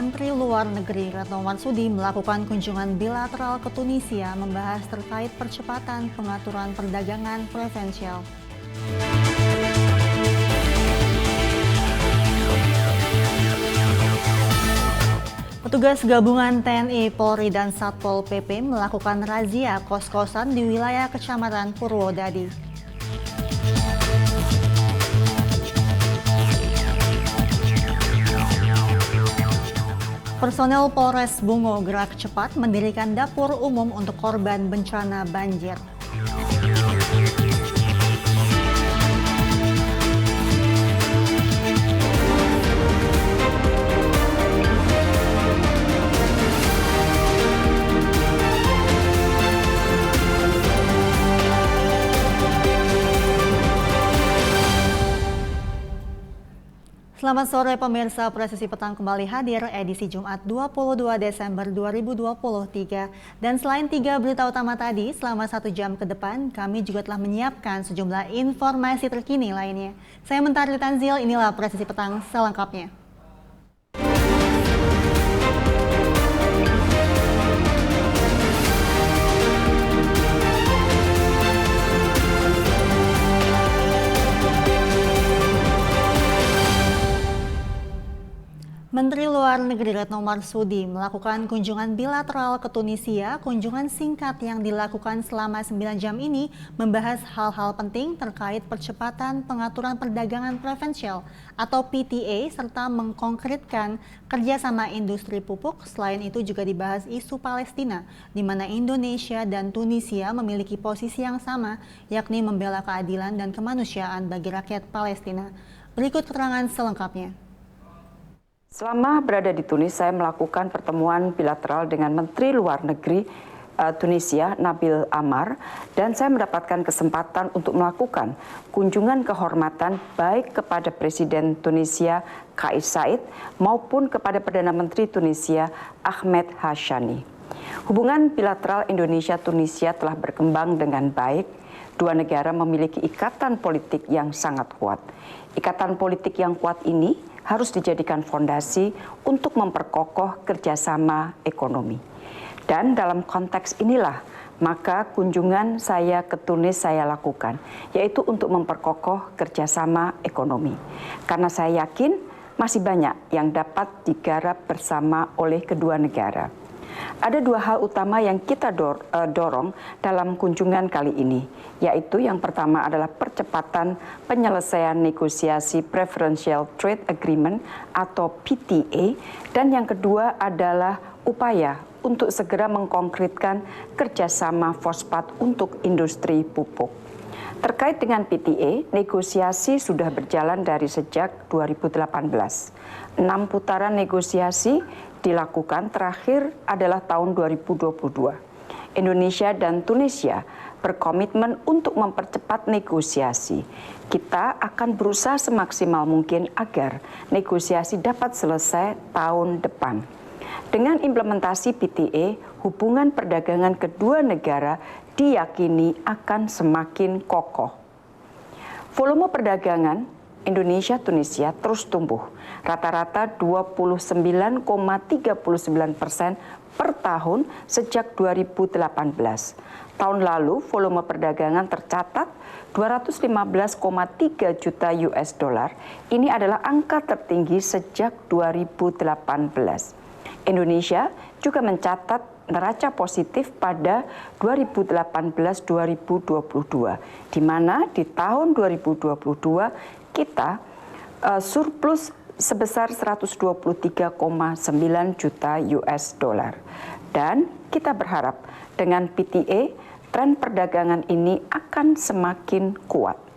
Menteri Luar Negeri Retno Marsudi melakukan kunjungan bilateral ke Tunisia membahas terkait percepatan pengaturan perdagangan preferensial. Petugas gabungan TNI, Polri, dan Satpol PP melakukan razia kos-kosan di wilayah Kecamatan Purwodadi. Personel Polres Bungo gerak cepat mendirikan dapur umum untuk korban bencana banjir. Selamat sore pemirsa, Presisi Petang kembali hadir edisi Jumat 22 Desember 2023. Dan selain 3 berita utama tadi, selama 1 jam ke depan kami juga telah menyiapkan sejumlah informasi terkini lainnya. Saya Mentari Tanzil, inilah Presisi Petang selengkapnya. Menteri Luar Negeri Retno Marsudi melakukan kunjungan bilateral ke Tunisia. Kunjungan singkat yang dilakukan selama 9 jam ini membahas hal-hal penting terkait percepatan pengaturan perdagangan preferensial atau PTA serta mengkonkretkan kerjasama industri pupuk. Selain itu juga dibahas isu Palestina, di mana Indonesia dan Tunisia memiliki posisi yang sama, yakni membela keadilan dan kemanusiaan bagi rakyat Palestina. Berikut keterangan selengkapnya. Selama berada di Tunis, saya melakukan pertemuan bilateral dengan Menteri Luar Negeri Tunisia, Nabil Amar, dan saya mendapatkan kesempatan untuk melakukan kunjungan kehormatan baik kepada Presiden Tunisia Kais Saied maupun kepada Perdana Menteri Tunisia Ahmed Hashani. Hubungan bilateral Indonesia-Tunisia telah berkembang dengan baik. Dua negara memiliki ikatan politik yang sangat kuat. Ikatan politik yang kuat ini harus dijadikan fondasi untuk memperkokoh kerjasama ekonomi. Dan dalam konteks inilah, maka kunjungan saya ke Tunis saya lakukan, yaitu untuk memperkokoh kerjasama ekonomi. Karena saya yakin masih banyak yang dapat digarap bersama oleh kedua negara. Ada 2 hal utama yang kita dorong dalam kunjungan kali ini, yaitu yang pertama adalah percepatan penyelesaian negosiasi Preferential Trade Agreement atau PTA, dan yang kedua adalah upaya untuk segera mengkonkretkan kerjasama fosfat untuk industri pupuk. Terkait dengan PTA, negosiasi sudah berjalan dari sejak 2018. 6 putaran negosiasi dilakukan, terakhir adalah tahun 2022. Indonesia dan Tunisia berkomitmen untuk mempercepat negosiasi. Kita akan berusaha semaksimal mungkin agar negosiasi dapat selesai tahun depan. Dengan implementasi PTA, hubungan perdagangan kedua negara diyakini akan semakin kokoh. Volume perdagangan Indonesia-Tunisia terus tumbuh, rata-rata 29,39% per tahun sejak 2018. Tahun lalu volume perdagangan tercatat 215,3 juta US dollar. Ini adalah angka tertinggi sejak 2018. Indonesia juga mencatat neraca positif pada 2018-2022, di mana di tahun 2022 kita surplus sebesar 123,9 juta US dollar. Dan kita berharap dengan PTA, tren perdagangan ini akan semakin kuat.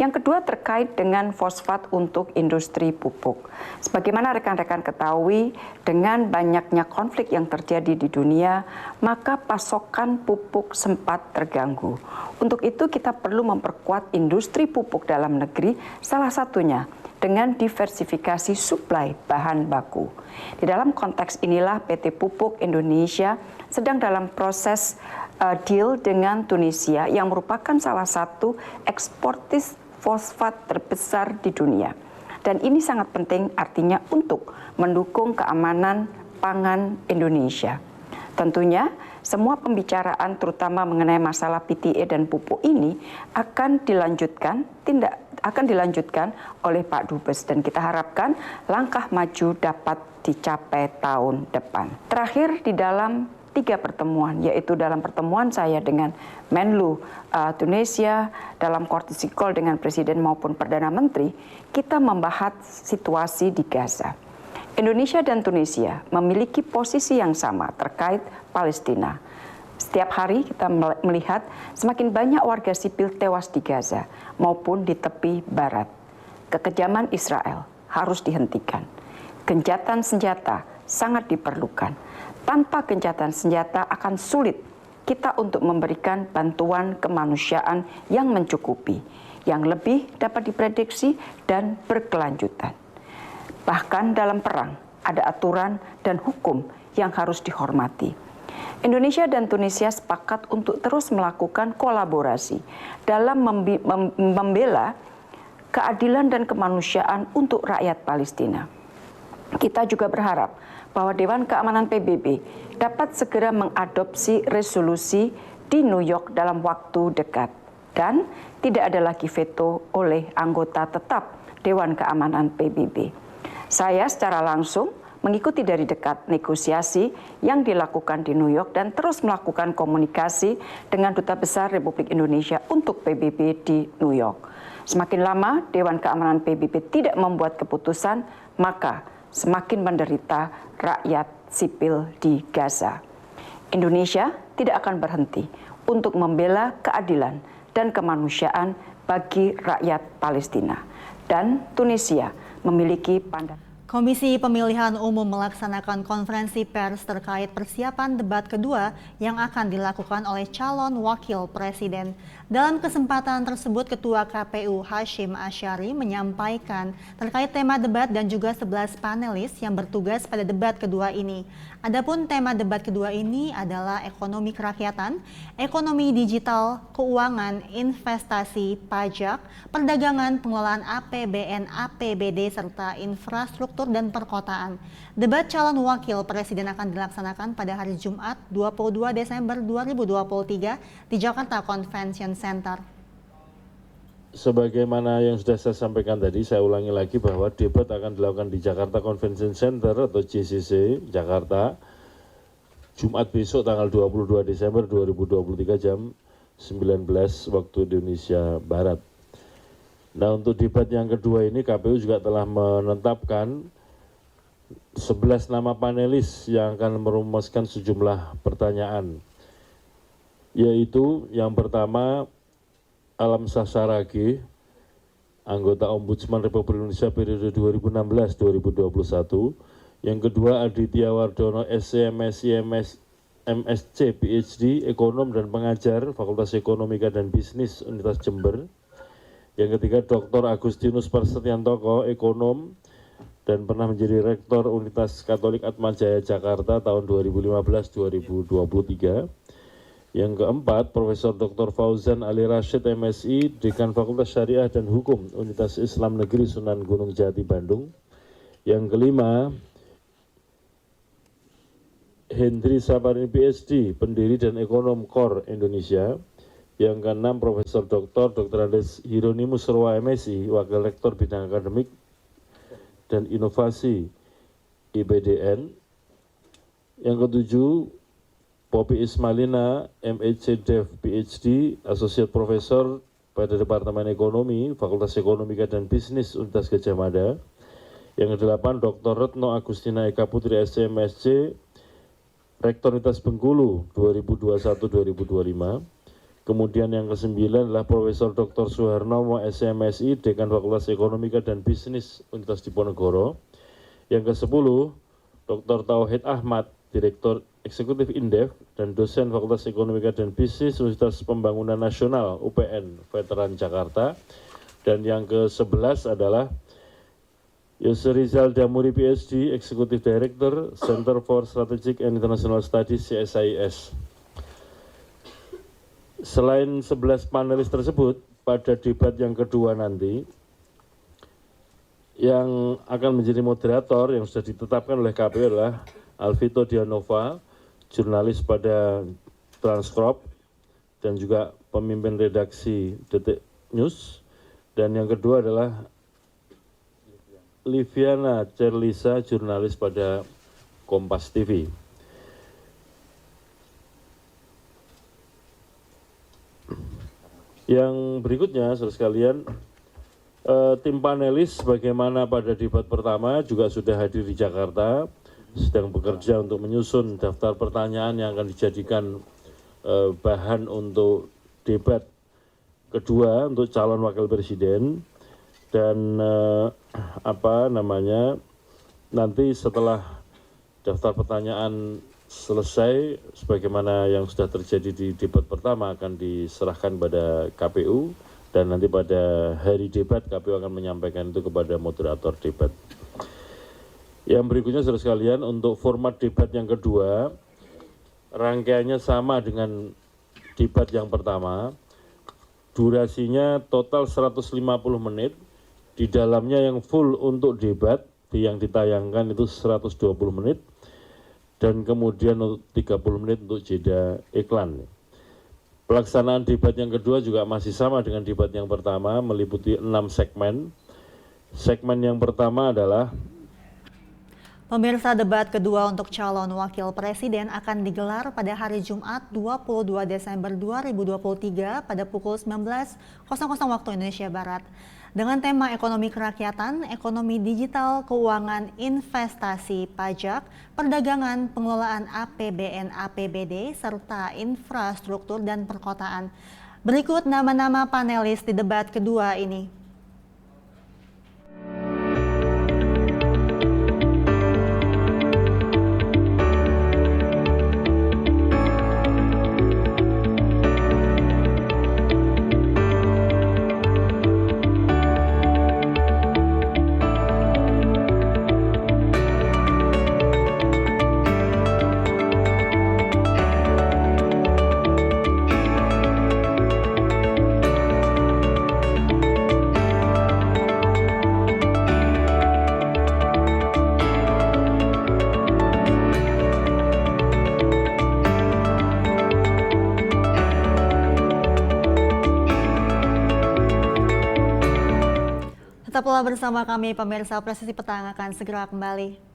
Yang kedua terkait dengan fosfat untuk industri pupuk. Sebagaimana rekan-rekan ketahui, dengan banyaknya konflik yang terjadi di dunia, maka pasokan pupuk sempat terganggu. Untuk itu kita perlu memperkuat industri pupuk dalam negeri, salah satunya dengan diversifikasi suplai bahan baku. Di dalam konteks inilah PT Pupuk Indonesia sedang dalam proses deal dengan Tunisia yang merupakan salah satu eksportis fosfat terbesar di dunia. Dan ini sangat penting artinya untuk mendukung keamanan pangan Indonesia. Tentunya semua pembicaraan terutama mengenai masalah PTA dan pupuk ini akan dilanjutkan oleh Pak Dubes dan kita harapkan langkah maju dapat dicapai tahun depan. Terakhir di dalam 3 pertemuan, yaitu dalam pertemuan saya dengan Menlu Tunisia, dalam courtesy call dengan Presiden maupun Perdana Menteri, kita membahas situasi di Gaza. Indonesia dan Tunisia memiliki posisi yang sama terkait Palestina. Setiap hari kita melihat semakin banyak warga sipil tewas di Gaza maupun di tepi barat. Kekejaman Israel harus dihentikan. Gencatan senjata sangat diperlukan. Tanpa gencatan senjata akan sulit kita untuk memberikan bantuan kemanusiaan yang mencukupi, yang lebih dapat diprediksi dan berkelanjutan. Bahkan dalam perang ada aturan dan hukum yang harus dihormati. Indonesia dan Tunisia sepakat untuk terus melakukan kolaborasi dalam membela keadilan dan kemanusiaan untuk rakyat Palestina. Kita juga berharap bahwa Dewan Keamanan PBB dapat segera mengadopsi resolusi di New York dalam waktu dekat dan tidak ada lagi veto oleh anggota tetap Dewan Keamanan PBB. Saya secara langsung mengikuti dari dekat negosiasi yang dilakukan di New York dan terus melakukan komunikasi dengan Duta Besar Republik Indonesia untuk PBB di New York. Semakin lama Dewan Keamanan PBB tidak membuat keputusan, maka semakin menderita rakyat sipil di Gaza. Indonesia tidak akan berhenti untuk membela keadilan dan kemanusiaan bagi rakyat Palestina. Dan Tunisia memiliki pandangan. Komisi Pemilihan Umum melaksanakan konferensi pers terkait persiapan debat kedua yang akan dilakukan oleh calon wakil presiden. Dalam kesempatan tersebut, Ketua KPU Hashim Asyari menyampaikan terkait tema debat dan juga 11 panelis yang bertugas pada debat kedua ini. Adapun tema debat kedua ini adalah ekonomi kerakyatan, ekonomi digital, keuangan, investasi, pajak, perdagangan, pengelolaan APBN, APBD, serta infrastruktur dan perkotaan. Debat calon wakil presiden akan dilaksanakan pada hari Jumat 22 Desember 2023 di Jakarta Convention Center. Sebagaimana yang sudah saya sampaikan tadi, saya ulangi lagi bahwa debat akan dilakukan di Jakarta Convention Center atau JCC, Jakarta, Jumat besok tanggal 22 Desember 2023 jam 19 waktu Indonesia Barat. Nah, untuk debat yang kedua ini KPU juga telah menetapkan 11 nama panelis yang akan merumuskan sejumlah pertanyaan. Yaitu yang pertama Alam Sasarage, anggota Ombudsman Republik Indonesia periode 2016-2021. Yang kedua Aditya Wardono, SC, MSc, MSc, PhD, ekonom dan pengajar, Fakultas Ekonomika dan Bisnis, Universitas Jember. Yang ketiga Dr. Agustinus Persetyantoko, ekonom dan pernah menjadi Rektor Universitas Katolik Atmajaya Jakarta tahun 2015-2023. Yang keempat, Profesor Dr. Fauzan Ali Rashid, MSI, Dekan Fakultas Syariah dan Hukum, Universitas Islam Negeri Sunan Gunung Jati, Bandung. Yang kelima, Hendri Saparini, PhD, pendiri dan ekonom KOR Indonesia. Yang keenam, Profesor Dr. Andes Hieronymus Roa, MSI, Wakil Rektor Bidang Akademik dan Inovasi IPDN. Yang ketujuh, Poppy Ismailina, MHC Dev, PhD, Associate Professor pada Departemen Ekonomi, Fakultas Ekonomika dan Bisnis, Universitas Gadjah Mada. Yang kedelapan, Dr. Retno Agustina Eka Putri, SCMSC, Rektor Universitas Bengkulu 2021-2025. Kemudian yang kesembilan adalah Profesor Dr. Suharnomo, SCMSI, Dekan Fakultas Ekonomika dan Bisnis, Universitas Diponegoro. Yang kesepuluh, Dr. Tauhid Ahmad, Direktur Eksekutif Indef dan dosen Fakultas Ekonomika dan Bisnis Universitas Pembangunan Nasional UPN Veteran Jakarta. Dan yang ke-11 adalah Yusri Rizal Damuri, PhD, Eksekutif Director Center for Strategic and International Studies, CSIS. Selain 11 panelis tersebut, pada debat yang kedua nanti Yang akan menjadi moderator yang sudah ditetapkan oleh KPU adalah Alvito Dianova, jurnalis pada Transcorp, dan juga pemimpin redaksi Detik News. Dan yang kedua adalah Liviana Cerlisa, jurnalis pada Kompas TV. Yang berikutnya, saudara sekalian, tim panelis bagaimana pada debat pertama juga sudah hadir di Jakarta, sedang bekerja untuk menyusun daftar pertanyaan yang akan dijadikan bahan untuk debat kedua untuk calon wakil presiden. Dan nanti setelah daftar pertanyaan selesai, sebagaimana yang sudah terjadi di debat pertama, akan diserahkan pada KPU, dan nanti pada hari debat KPU akan menyampaikan itu kepada moderator debat. Yang berikutnya, saudara sekalian, untuk format debat yang kedua, rangkaiannya sama dengan debat yang pertama. Durasinya total 150 menit, di dalamnya yang full untuk debat, yang ditayangkan itu 120 menit, dan kemudian 30 menit untuk jeda iklan. Pelaksanaan debat yang kedua juga masih sama dengan debat yang pertama, meliputi 6 segmen. Segmen yang pertama adalah Pemirsa, debat kedua untuk calon wakil presiden akan digelar pada hari Jumat 22 Desember 2023 pada pukul 19.00 waktu Indonesia Barat. Dengan tema ekonomi kerakyatan, ekonomi digital, keuangan, investasi, pajak, perdagangan, pengelolaan APBN, APBD, serta infrastruktur dan perkotaan. Berikut nama-nama panelis di debat kedua ini. Tetaplah bersama kami pemirsa, Presisi Petang akan segera kembali.